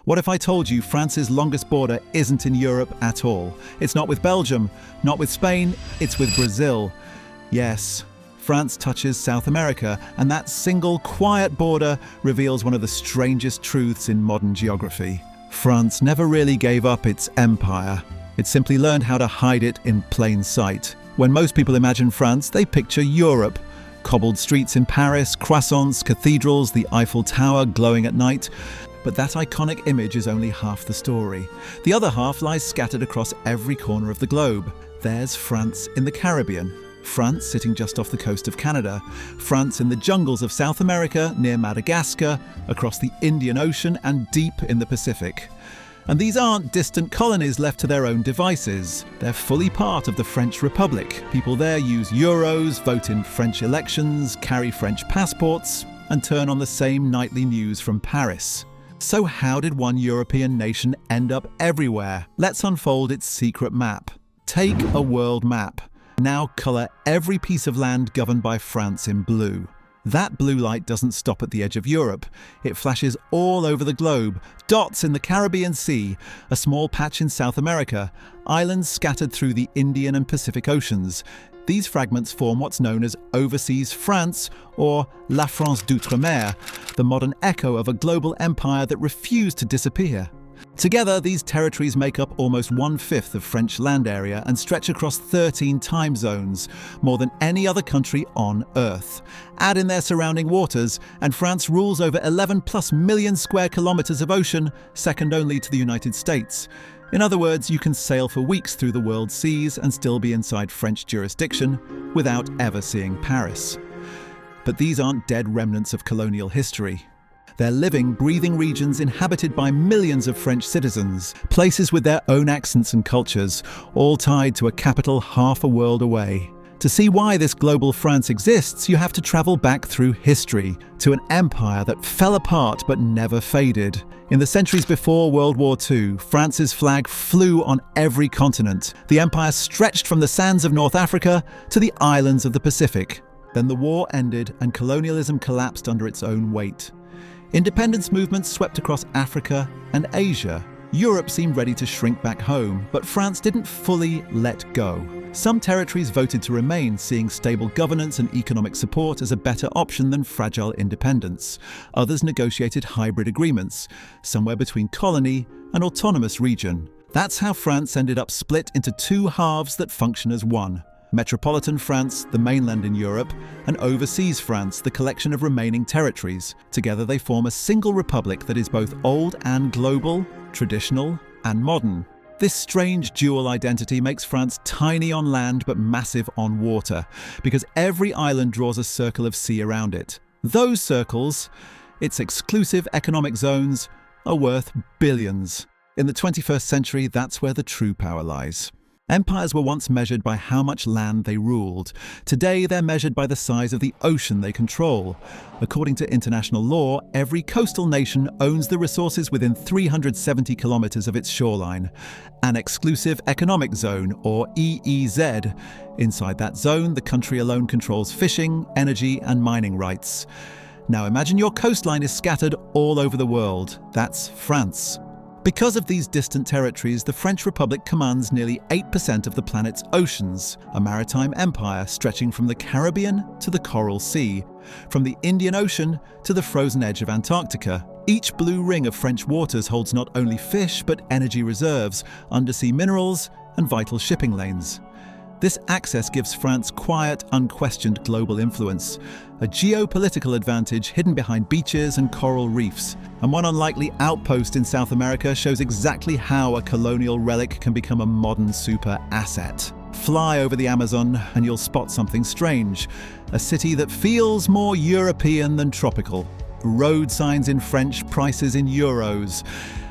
What if I told you France's longest border isn't in Europe at all? It's not with Belgium, not with Spain, it's with Brazil. Yes, France touches South America, and that single quiet border reveals one of the strangest truths in modern geography. France never really gave up its empire. It simply learned how to hide it in plain sight. When most people imagine France, they picture Europe. Cobbled streets in Paris, croissants, cathedrals, the Eiffel Tower glowing at night. But that iconic image is only half the story. The other half lies scattered across every corner of the globe. There's France in the Caribbean, France sitting just off the coast of Canada, France in the jungles of South America, near Madagascar, across the Indian Ocean and deep in the Pacific. And these aren't distant colonies left to their own devices. They're fully part of the French Republic. People there use euros, vote in French elections, carry French passports, and turn on the same nightly news from Paris. So how did one European nation end up everywhere? Let's unfold its secret map. Take a world map. Now colour every piece of land governed by France in blue. That blue light doesn't stop at the edge of Europe. It flashes all over the globe. Dots in the Caribbean Sea, a small patch in South America, islands scattered through the Indian and Pacific Oceans. These fragments form what's known as overseas France, or La France d'outre-mer, the modern echo of a global empire that refused to disappear. Together, these territories make up almost 1/5 of French land area and stretch across 13 time zones, more than any other country on Earth. Add in their surrounding waters, and France rules over 11+ million square kilometers of ocean, second only to the United States. In other words, you can sail for weeks through the world's seas and still be inside French jurisdiction without ever seeing Paris. But these aren't dead remnants of colonial history. They're living, breathing regions inhabited by millions of French citizens, places with their own accents and cultures, all tied to a capital half a world away. To see why this global France exists, you have to travel back through history, to an empire that fell apart but never faded. In the centuries before World War II, France's flag flew on every continent. The empire stretched from the sands of North Africa to the islands of the Pacific. Then the war ended and colonialism collapsed under its own weight. Independence movements swept across Africa and Asia. Europe seemed ready to shrink back home, but France didn't fully let go. Some territories voted to remain, seeing stable governance and economic support as a better option than fragile independence. Others negotiated hybrid agreements, somewhere between colony and autonomous region. That's how France ended up split into two halves that function as one. Metropolitan France, the mainland in Europe, and overseas France, the collection of remaining territories. Together they form a single republic that is both old and global, traditional and modern. This strange dual identity makes France tiny on land but massive on water, because every island draws a circle of sea around it. Those circles, its exclusive economic zones, are worth billions. In the 21st century, that's where the true power lies. Empires were once measured by how much land they ruled. Today, they're measured by the size of the ocean they control. According to international law, every coastal nation owns the resources within 370 kilometers of its shoreline. An exclusive economic zone, or EEZ. Inside that zone, the country alone controls fishing, energy, and mining rights. Now imagine your coastline is scattered all over the world. That's France. Because of these distant territories, the French Republic commands nearly 8% of the planet's oceans, a maritime empire stretching from the Caribbean to the Coral Sea, from the Indian Ocean to the frozen edge of Antarctica. Each blue ring of French waters holds not only fish but energy reserves, undersea minerals, and vital shipping lanes. This access gives France quiet, unquestioned global influence, a geopolitical advantage hidden behind beaches and coral reefs. And one unlikely outpost in South America shows exactly how a colonial relic can become a modern super asset. Fly over the Amazon and you'll spot something strange. A city that feels more European than tropical. Road signs in French, prices in euros.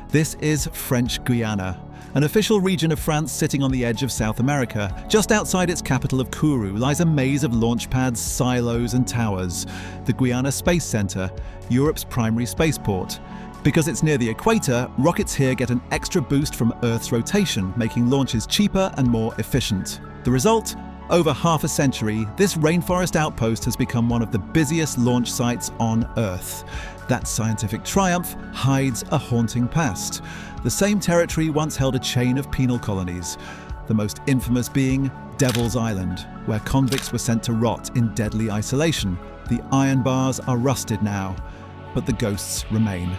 This is French Guiana, an official region of France sitting on the edge of South America. Just outside its capital of Kourou lies a maze of launch pads, silos and towers. The Guiana Space Center, Europe's primary spaceport. Because it's near the equator, rockets here get an extra boost from Earth's rotation, making launches cheaper and more efficient. The result? Over half a century, this rainforest outpost has become one of the busiest launch sites on Earth. That scientific triumph hides a haunting past. The same territory once held a chain of penal colonies, the most infamous being Devil's Island, where convicts were sent to rot in deadly isolation. The iron bars are rusted now, but the ghosts remain.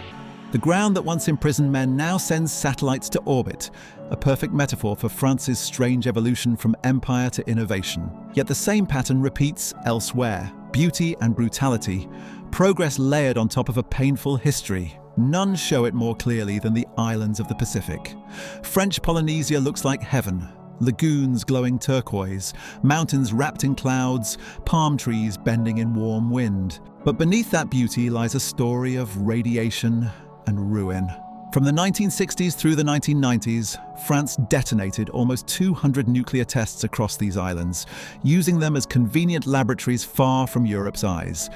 The ground that once imprisoned men now sends satellites to orbit, a perfect metaphor for France's strange evolution from empire to innovation. Yet the same pattern repeats elsewhere: beauty and brutality, progress layered on top of a painful history. None show it more clearly than the islands of the Pacific. French Polynesia looks like heaven. Lagoons glowing turquoise, mountains wrapped in clouds, palm trees bending in warm wind. But beneath that beauty lies a story of radiation and ruin. From the 1960s through the 1990s, France detonated almost 200 nuclear tests across these islands, using them as convenient laboratories far from Europe's eyes.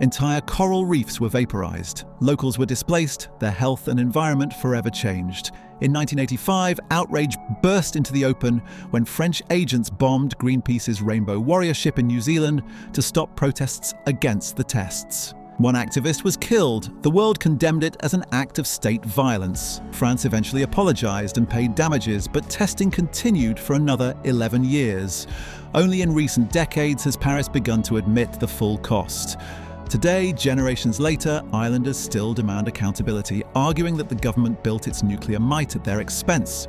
Entire coral reefs were vaporized, locals were displaced, their health and environment forever changed. In 1985, outrage burst into the open when French agents bombed Greenpeace's Rainbow Warrior ship in New Zealand to stop protests against the tests. One activist was killed. The world condemned it as an act of state violence. France eventually apologized and paid damages, but testing continued for another 11 years. Only in recent decades has Paris begun to admit the full cost. Today, generations later, islanders still demand accountability, arguing that the government built its nuclear might at their expense.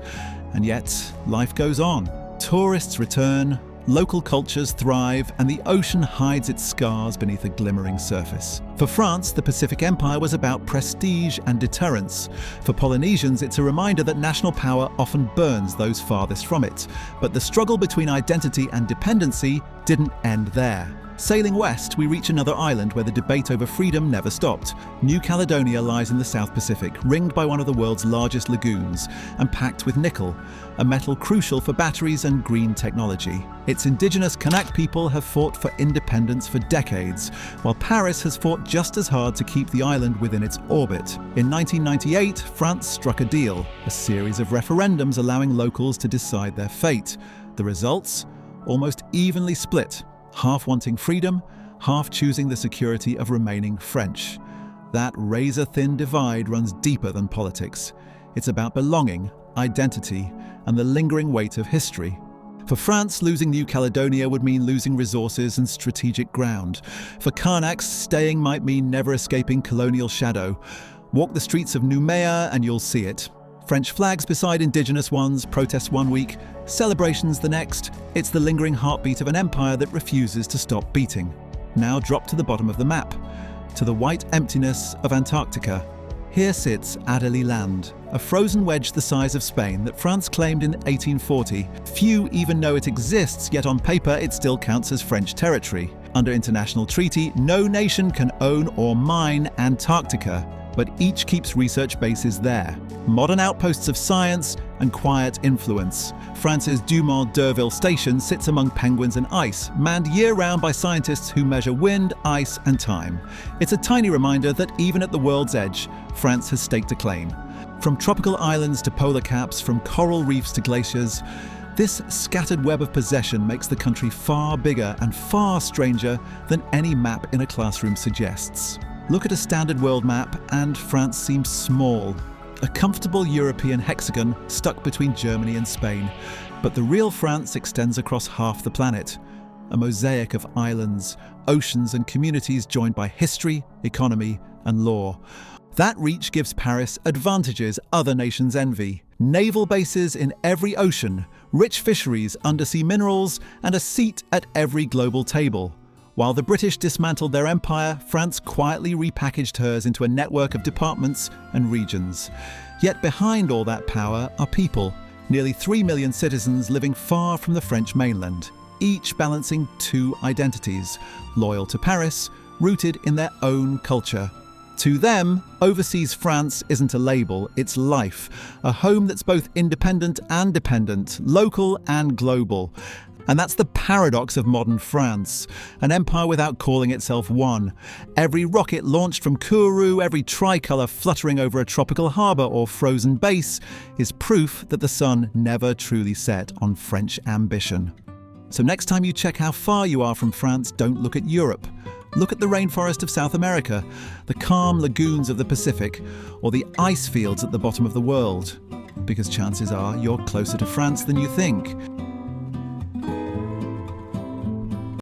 And yet, life goes on. Tourists return, local cultures thrive, and the ocean hides its scars beneath a glimmering surface. For France, the Pacific Empire was about prestige and deterrence. For Polynesians, it's a reminder that national power often burns those farthest from it. But the struggle between identity and dependency didn't end there. Sailing west, we reach another island where the debate over freedom never stopped. New Caledonia lies in the South Pacific, ringed by one of the world's largest lagoons, and packed with nickel, a metal crucial for batteries and green technology. Its indigenous Kanak people have fought for independence for decades, while Paris has fought just as hard to keep the island within its orbit. In 1998, France struck a deal, a series of referendums allowing locals to decide their fate. The results? Almost evenly split. Half wanting freedom, half choosing the security of remaining French. That razor-thin divide runs deeper than politics. It's about belonging, identity, and the lingering weight of history. For France, losing New Caledonia would mean losing resources and strategic ground. For Kanaks, staying might mean never escaping colonial shadow. Walk the streets of Nouméa and you'll see it. French flags beside indigenous ones, protests one week, celebrations the next. It's the lingering heartbeat of an empire that refuses to stop beating. Now drop to the bottom of the map, to the white emptiness of Antarctica. Here sits Adelie Land, a frozen wedge the size of Spain that France claimed in 1840. Few even know it exists, yet on paper it still counts as French territory. Under international treaty, no nation can own or mine Antarctica, but each keeps research bases there. Modern outposts of science and quiet influence. France's Dumont d'Urville station sits among penguins and ice, manned year-round by scientists who measure wind, ice and time. It's a tiny reminder that even at the world's edge, France has staked a claim. From tropical islands to polar caps, from coral reefs to glaciers, this scattered web of possession makes the country far bigger and far stranger than any map in a classroom suggests. Look at a standard world map and France seems small. A comfortable European hexagon stuck between Germany and Spain. But the real France extends across half the planet. A mosaic of islands, oceans and communities joined by history, economy and law. That reach gives Paris advantages other nations envy. Naval bases in every ocean, rich fisheries, undersea minerals, and a seat at every global table. While the British dismantled their empire, France quietly repackaged hers into a network of departments and regions. Yet behind all that power are people, nearly 3 million citizens living far from the French mainland, each balancing two identities, loyal to Paris, rooted in their own culture. To them, overseas France isn't a label, it's life, a home that's both independent and dependent, local and global. And that's the paradox of modern France, an empire without calling itself one. Every rocket launched from Kourou, every tricolour fluttering over a tropical harbour or frozen base is proof that the sun never truly set on French ambition. So next time you check how far you are from France, don't look at Europe. Look at the rainforest of South America, the calm lagoons of the Pacific, or the ice fields at the bottom of the world. Because chances are you're closer to France than you think.